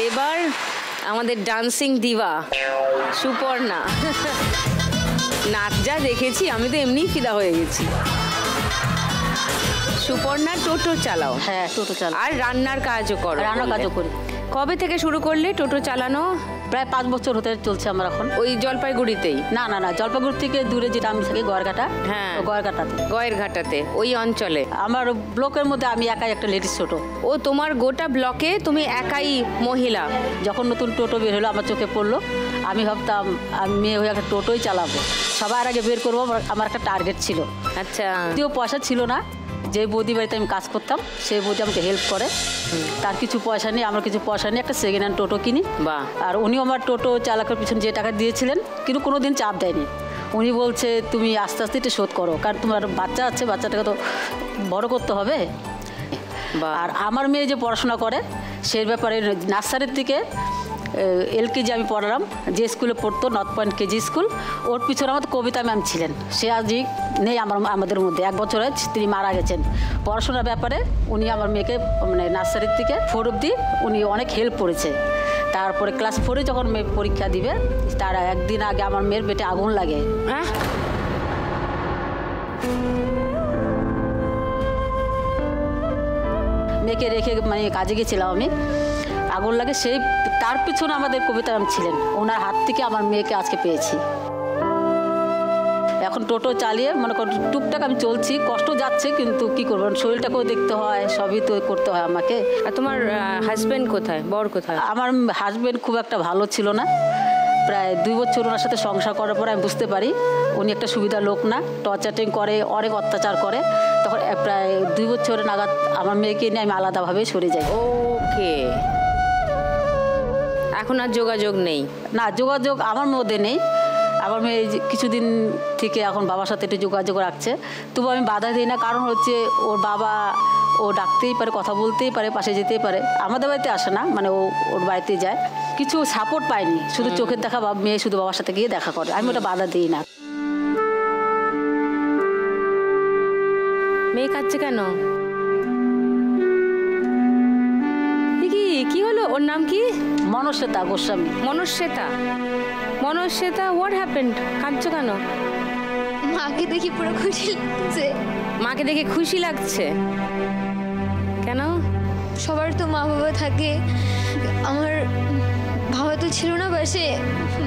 এবার আমাদের ডান্সিং দিবা সুপর্ণা। নাচ যা দেখেছি আমি তো এমনিই ফিদা হয়ে গেছি। সুপর্ণা টোটো চালাও? হ্যাঁ, টোটো চালাও। আর রান্নার কাজও করো? রান্নার কাজও করি। কবে থেকে শুরু করলে টোটো চালানো? প্রায় 5 বছর হতে চলছে আমার এখন। ওই জলপাইগুড়িতেই? না না না, জলপাইগুড়ি থেকে দূরে যেটা আমি থাকি গয়েরঘাটা। হ্যাঁ, গয়েরঘাটাতে। গয়েরঘাটাতে ওই অঞ্চলে? আমার ব্লকের মধ্যে আমি একাই একটা লেডিস টোটো। ও, তোমার গোটা ব্লকে তুমি একাই মহিলা? যখন নতুন টোটো বের হলো আমার চোখে পড়লো, আমি ভাবতাম আমি মেয়ে হয়ে একটা টোটোই চালাবো, সবার আগে বের করবো, আমার একটা টার্গেট ছিল। আচ্ছা। যদিও পয়সা ছিল না, যে বৌদি বাড়িতে আমি কাজ করতাম সেই বৌদি আমাকে হেল্প করে, তার কিছু পয়সা নিয়ে আমার কিছু পয়সা নিয়ে একটা সেকেন্ড হ্যান্ড টোটো কিনি। আর উনিও আমার টোটো চালকের পিছনে যে টাকা দিয়েছিলেন কিন্তু কোনো দিন চাপ দেয়নি। উনি বলছে তুমি আস্তে আস্তে একটু শোধ করো, কারণ তোমার বাচ্চা আছে, বাচ্চাটাকে তো বড় করতে হবে। আর আমার মেয়ে যে পড়াশোনা করে সেই ব্যাপারে নার্সারির দিকে LKG আমি পড়ালাম, যে স্কুলে পড়তো নর্থ পয়েন্ট কেজি স্কুল, ওর পিছনে আমাদের কবিতা ম্যাম ছিলেন, সে আজই নেই আমাদের মধ্যে, 1 বছর হয় তিনি মারা গেছেন। পড়াশোনার ব্যাপারে উনি আমার মেয়েকে মানে নার্সারির থেকে 4 অবধি উনি অনেক হেল্প করেছে। তারপরে ক্লাস 4-এ যখন মেয়ে পরীক্ষা দিবে তার একদিন আগে আমার মেয়ের পেটে আগুন লাগে। মেয়েকে রেখে মানে কাজে গেছিলাম আমি, আগুন লাগে, সেই তার পিছনে আমাদের কবিতা ম্যাম ছিলেন, ওনার হাত থেকে আমার মেয়েকে আজকে পেয়েছি। এখন টোটো চালিয়ে মনে করো টুকটাক আমি চলছি, কষ্ট যাচ্ছে কিন্তু কি করবো, শরীরটাকেও দেখতে হয়, সবই তো করতে হয় আমাকে। আর তোমার হাজব্যান্ড কোথায়, বর কোথায়? আমার হাজব্যান্ড খুব একটা ভালো ছিল না, প্রায় 2 বছর ওনার সাথে সংসার করার পরে আমি বুঝতে পারি উনি একটা সুবিধা লোক না, টর্চারিং করে, অনেক অত্যাচার করে। তখন প্রায় 2 বছর নাগাদ আমার মেয়েকে নিয়ে আমি আলাদাভাবে সরে যাই। ওকে, এখন আর যোগাযোগ নেই? না, যোগাযোগ আমার মধ্যে নেই। আমার মেয়ে কিছুদিন থেকে এখন বাবার সাথে একটু যোগাযোগ রাখছে, তবু আমি বাধা দিই না, কারণ হচ্ছে ওর বাবা ও ডাকতেই পারে, কথা বলতেই পারে, পাশে যেতেই পারে, আমাদের বাড়িতে আসে না, মানে ওর বাড়িতে যায়। কিছু সাপোর্ট পায়নি, শুধু চোখের দেখা মেয়ে শুধু বাবার সাথে গিয়ে দেখা করে, আমি ওটা বাধা দিই না। মেয়ে কাঁদছে কেন? কি হলো? ওর নাম কি? মনস্বেতা গোস্বামী। মনস্বেতা? Manasweta, what happened? কাঁদছো কেন? মাকে দেখি পুরো খুশি লাগছে। মাকে দেখে খুশি লাগছে কেন? সবার তো মা বাবা থাকে, আমার বাবা তো ছিল না পাশে,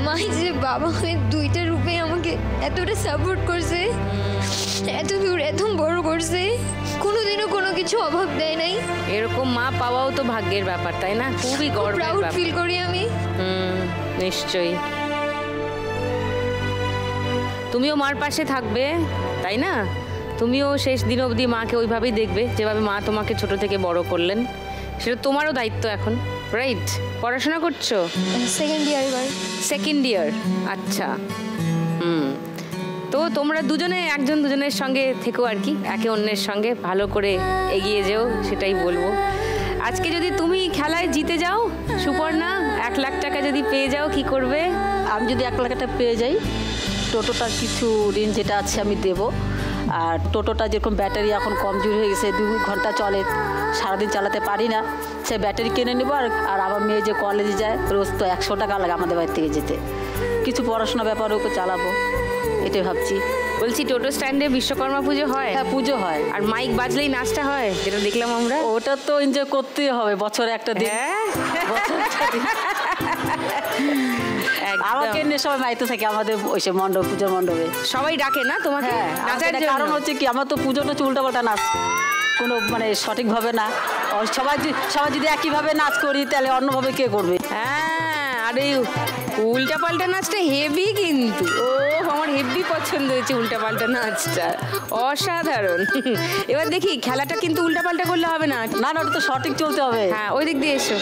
মাই যে বাবা হয়ে 2টা রূপে আমাকে এতটা সাপোর্ট করছে, এত দূর এত বড় করছে, কোনোদিনও কোনো কিছু অভাব দেয় নাই। এরকম মা পাওয়াও তো ভাগ্যের ব্যাপার, তাই না? খুবই গর্বের ব্যাপার। প্রাউড ফিল করি আমি। নিশ্চয়ই। তুমিও মার পাশে থাকবে, তাই না? তুমিও শেষ দিন অবধি মাকে ওইভাবেই দেখবে যেভাবে মা তোমাকে ছোট থেকে বড় করলেন, সেটা তোমারও দায়িত্ব এখন, রাইট? পড়াশোনা করছো? সেকেন্ড ইয়ার এবার। সেকেন্ড ইয়ার, আচ্ছা। তো তোমরা দুজনে একজন দুজনের সঙ্গে থেকো আর কি, একে অন্যের সঙ্গে ভালো করে এগিয়ে যেও, সেটাই বলবো। আজকে যদি তুমি খেলায় জিতে যাও সুপর্ণা, 1 লাখ টাকা যদি পেয়ে যাও, কি করবে? আমি যদি 1 লাখ টাকা পেয়ে যাই, টোটোটার কিছু ঋণ যেটা আছে আমি দেবো। আর টোটোটা যেরকম ব্যাটারি এখন কমজোরি হয়ে গেছে, 2 ঘন্টা চলে, সারাদিন চালাতে পারি না, সে ব্যাটারি কিনে নেবো। আর আমার মেয়ে যে কলেজে যায় রোজ তো 100 টাকা লাগে আমাদের বাড়ি থেকে যেতে, কিছু পড়াশোনা ব্যাপারে ওকে চালাবো, এটাই ভাবছি। বলছি, টোটো স্ট্যান্ডে বিশ্বকর্মা পুজো হয়? হ্যাঁ, পুজো হয়। আর মাইক বাজলেই নাচটা হয়, যেটা দেখলাম আমরা। ওটা তো এনজয় করতেই হবে, বছরে একটা দিন। আমাকে নিয়ে সবাই মাইতে থাকে আমাদের ওই সব মণ্ডপ, পুজোর মণ্ডপে সবাই ডাকে না তোমাকে নাচার জন্য? কারণ হচ্ছে কি, আমার তো পুজোটা হচ্ছে উল্টাপাল্টা নাচ, কোনো মানে সঠিকভাবে না। সবাই যদি একইভাবে নাচ করি তাহলে অন্যভাবে কে করবে? হ্যাঁ, আরে উল্টাপাল্টা নাচটা হেভি কিন্তু, আমার হেভি পছন্দ হয়েছে উল্টাপাল্টা নাচটা, অসাধারণ। এবার দেখি খেলাটা কিন্তু উল্টাপাল্টা করলে হবে না, না ওটা তো সঠিক চলতে হবে। হ্যাঁ, ওই দিক দিয়ে এসো।